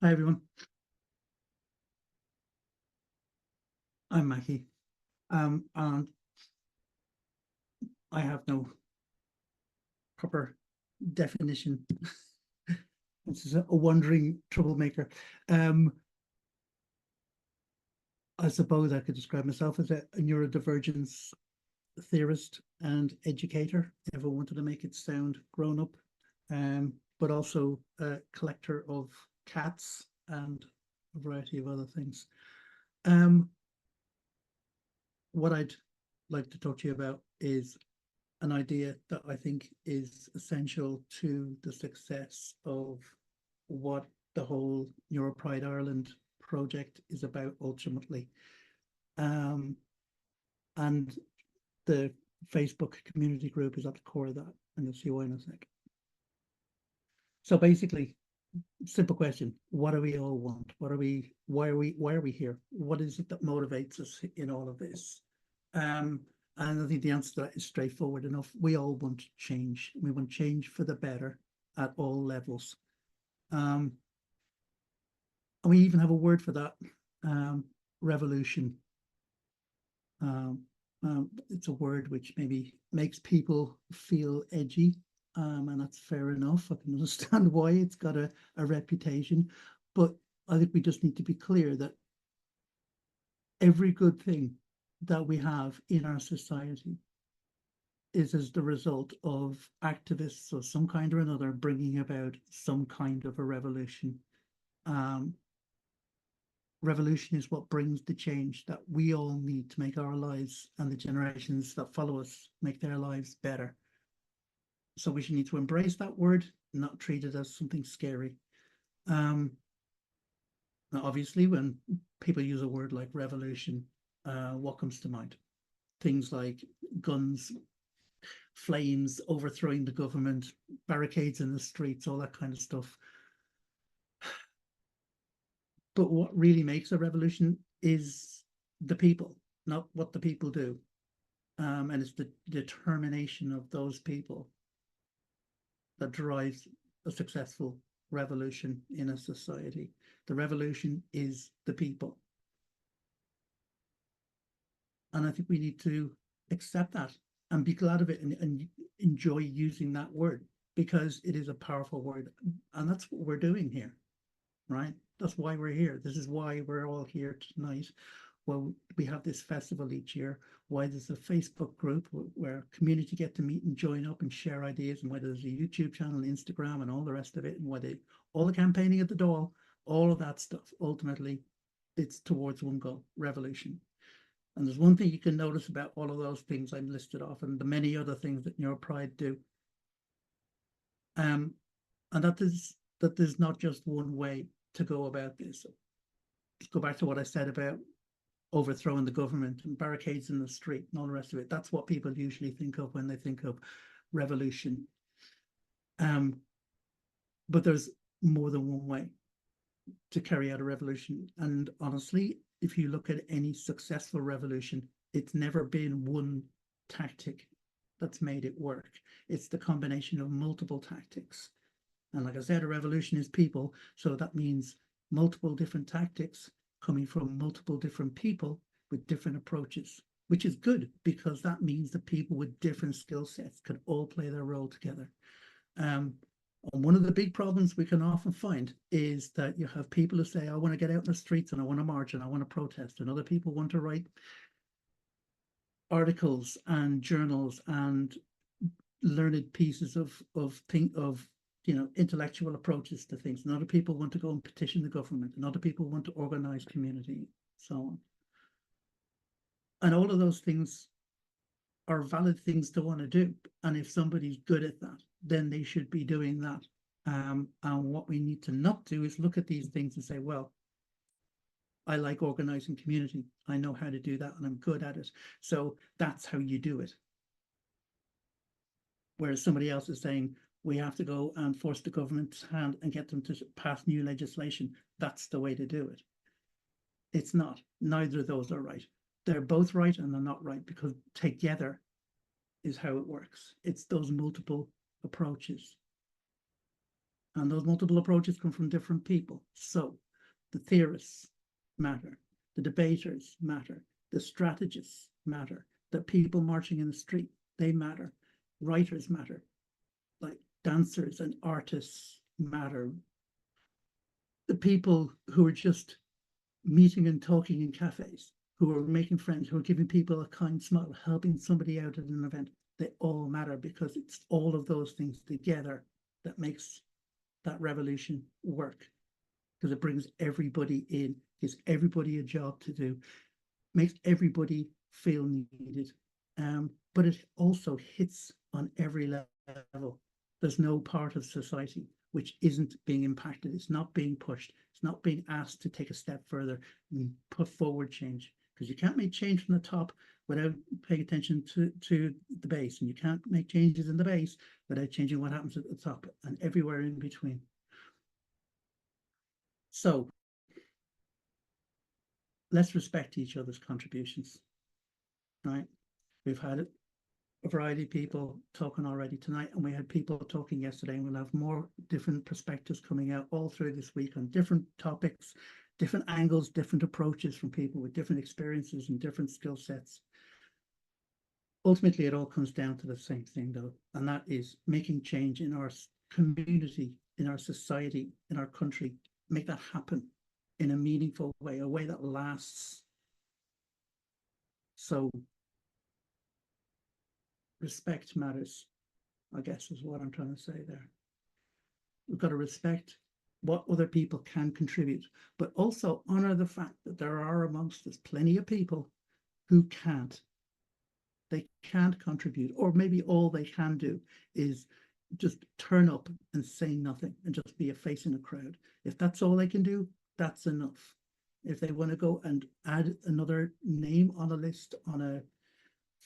Hi everyone, I'm MAQQI, and I have no proper definition. This is a wandering troublemaker. Um, I suppose I could describe myself as a neurodivergence theorist and educator, if I wanted to make it sound grown up, but also a collector of cats and a variety of other things. Um, what I'd like to talk to you about is an idea that I think is essential to the success of what the whole Neuro Pride Ireland project is about ultimately. Um, and the Facebook community group is at the core of that, and you'll see why in a sec. So basically, simple question: what do we all want? Why are we here? What is it that motivates us in all of this? Um, and I think the answer to that is straightforward enough. We all want change. We want change for the better at all levels. And we even have a word for that, revolution. Um, it's a word which maybe makes people feel edgy, and that's fair enough. I can understand why it's got a reputation, but I think we just need to be clear that every good thing that we have in our society is as the result of activists of some kind or another bringing about some kind of a revolution. Um, Revolution is what brings the change that we all need to make our lives and the generations that follow us make their lives better. So we should need to embrace that word, not treat it as something scary. Um, Now obviously, when people use a word like revolution, what comes to mind? Things like guns, flames, overthrowing the government, barricades in the streets, all that kind of stuff. But what really makes a revolution is the people, not what the people do. And it's the determination of those people that drives a successful revolution in a society. The revolution is the people. And I think we need to accept that and be glad of it and enjoy using that word because it is a powerful word. And that's what we're doing here, right? That's why we're here. This is why we're all here tonight. Well, we have this festival each year. Why there's a Facebook group where community get to meet and join up and share ideas, and whether there's a YouTube channel, Instagram, and all the rest of it, and whether all the campaigning at the door, all of that stuff. Ultimately, it's towards one goal: revolution. And there's one thing you can notice about all of those things I'm listed off, and the many other things that Neuro Pride do, and that there's not just one way to go about this. Let's go back to what I said about overthrowing the government and barricades in the street and all the rest of it. That's what people usually think of when they think of revolution. Um, but there's more than one way to carry out a revolution. And honestly, if you look at any successful revolution, it's never been one tactic that's made it work. It's the combination of multiple tactics. And like I said, a revolution is people. So that means multiple different tactics coming from multiple different people with different approaches, which is good because that means that people with different skill sets can all play their role together. And one of the big problems we can often find is that you have people who say, I want to get out in the streets and I want to march and I want to protest. And other people want to write articles and journals and learned pieces of intellectual approaches to things, and other people want to go and petition the government, and other people want to organize community, so on. And all of those things are valid things to want to do, and if somebody's good at that, then they should be doing that. And what we need to not do is look at these things and say, well, I like organizing community, I know how to do that, and I'm good at it, so that's how you do it. Whereas somebody else is saying, we have to go and force the government's hand and get them to pass new legislation. That's the way to do it. It's not. Neither of those are right. They're both right and they're not right because together is how it works. It's those multiple approaches. And those multiple approaches come from different people. So the theorists matter, the debaters matter, the strategists matter, the people marching in the street, they matter, writers matter, like dancers and artists matter, the people who are just meeting and talking in cafes, who are making friends, who are giving people a kind smile, helping somebody out at an event, they all matter, because it's all of those things together that makes that revolution work, because it brings everybody in, gives everybody a job to do, makes everybody feel needed. But it also hits on every level. There's no part of society which isn't being impacted. It's not being pushed. It's not being asked to take a step further and put forward change, because you can't make change from the top without paying attention to the base, and you can't make changes in the base without changing what happens at the top and everywhere in between. So let's respect each other's contributions, right? We've had a variety of people talking already tonight, and we had people talking yesterday, and we'll have more different perspectives coming out all through this week on different topics, different angles, different approaches from people with different experiences and different skill sets. Ultimately, it all comes down to the same thing, though, and that is making change in our community, in our society, in our country, make that happen in a meaningful way, a way that lasts. So respect matters, I guess, is what I'm trying to say there. We've got to respect what other people can contribute, but also honor the fact that there are amongst us plenty of people who can't. They can't contribute, or maybe all they can do is just turn up and say nothing and just be a face in a crowd. If that's all they can do, that's enough. If they want to go and add another name on a list on a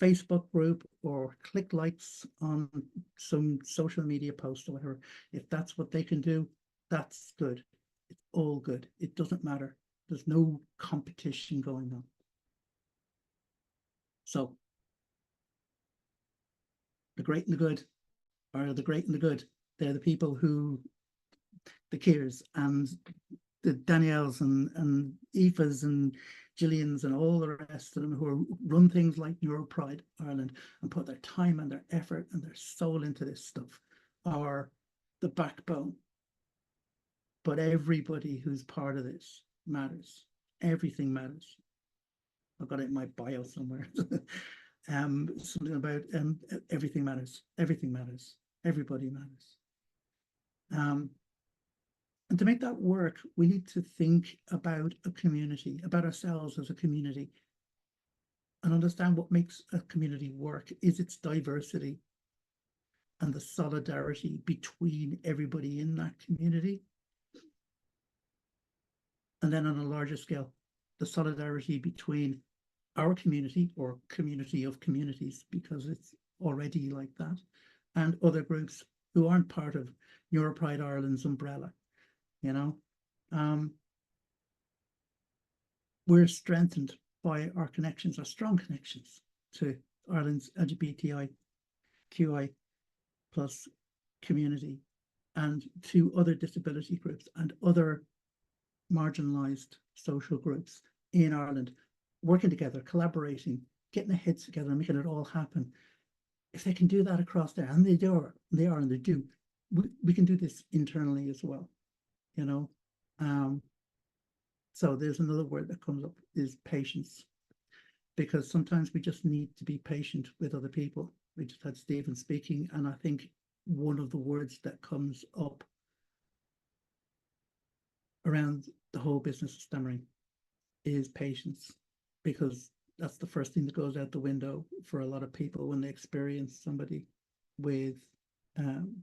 Facebook group or click likes on some social media post or whatever, if that's what they can do, that's good. It's all good. It doesn't matter. There's no competition going on. So the great and the good are the great and the good. They're the people who, the Kiers and the Danielles and Aoifes and Gillians and all the rest of them who run things like Neuro Pride Ireland and put their time and their effort and their soul into this stuff are the backbone. But everybody who's part of this matters. Everything matters. I've got it in my bio somewhere. Something about everything matters. Everything matters. Everybody matters. And to make that work, we need to think about a community, about ourselves as a community, and understand what makes a community work is its diversity and the solidarity between everybody in that community. And then on a larger scale, the solidarity between our community or community of communities, because it's already like that, and other groups who aren't part of Neuro Pride Ireland's umbrella, you know. We're strengthened by our connections, our strong connections to Ireland's LGBTIQI plus community and to other disability groups and other marginalised social groups in Ireland, working together, collaborating, getting their heads together and making it all happen. If they can do that across there, and they do, we can do this internally as well, you know. So there's another word that comes up is patience, because sometimes we just need to be patient with other people. We just had Stephen speaking, and I think one of the words that comes up around the whole business of stammering is patience, because that's the first thing that goes out the window for a lot of people when they experience somebody with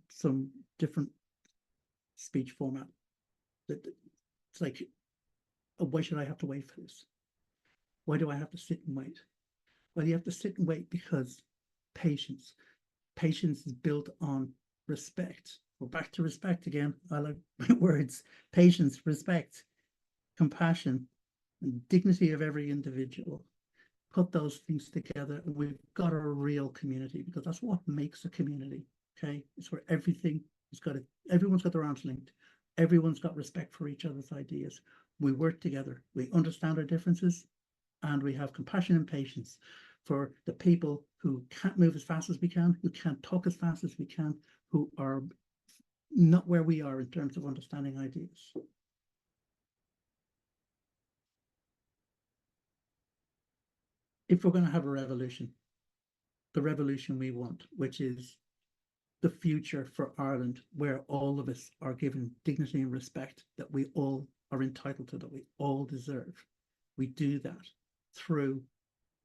some different speech format. That it's like, oh, why should I have to wait for this? Why do I have to sit and wait? Well, you have to sit and wait because patience. Patience is built on respect. We're back to respect again. I like my words. Patience, respect, compassion, and dignity of every individual. Put those things together, and we've got a real community, because that's what makes a community. Okay, it's where everything Everyone's got their arms linked. Everyone's got respect for each other's ideas. We work together. We understand our differences, and we have compassion and patience for the people who can't move as fast as we can, who can't talk as fast as we can, who are not where we are in terms of understanding ideas. If we're going to have a revolution, the revolution we want, which is the future for Ireland, where all of us are given dignity and respect that we all are entitled to, that we all deserve. We do that through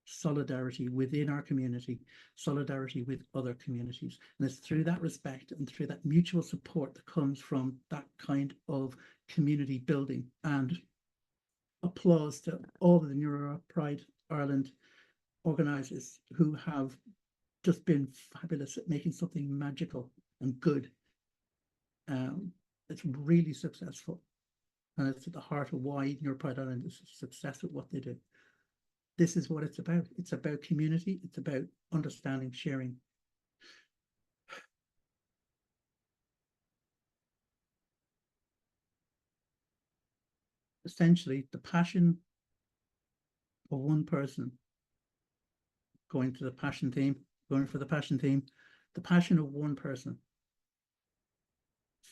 solidarity within our community, solidarity with other communities. And it's through that respect and through that mutual support that comes from that kind of community building. And applause to all of the Neuro Pride Ireland organisers who have just been fabulous at making something magical and good. It's really successful, and it's at the heart of why Neuro Pride Ireland is a success at what they do. This is what it's about. It's about community. It's about understanding, sharing. Essentially, the passion of one person going for the passion theme, the passion of one person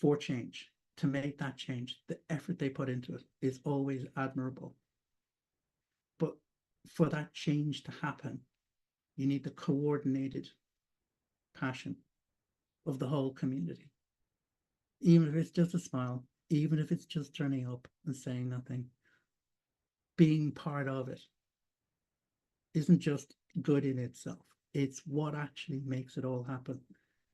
for change, to make that change, the effort they put into it is always admirable. But for that change to happen, you need the coordinated passion of the whole community. Even if it's just a smile, even if it's just turning up and saying nothing, being part of it isn't just good in itself. It's what actually makes it all happen.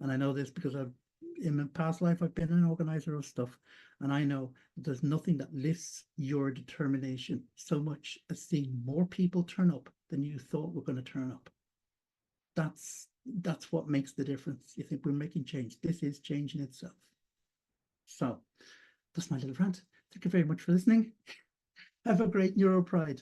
And I know this because in my past life, I've been an organizer of stuff, and I know there's nothing that lifts your determination so much as seeing more people turn up than you thought were going to turn up. That's what makes the difference. You think we're making change. This is change in itself. So that's my little rant. Thank you very much for listening. Have a great Neuro Pride.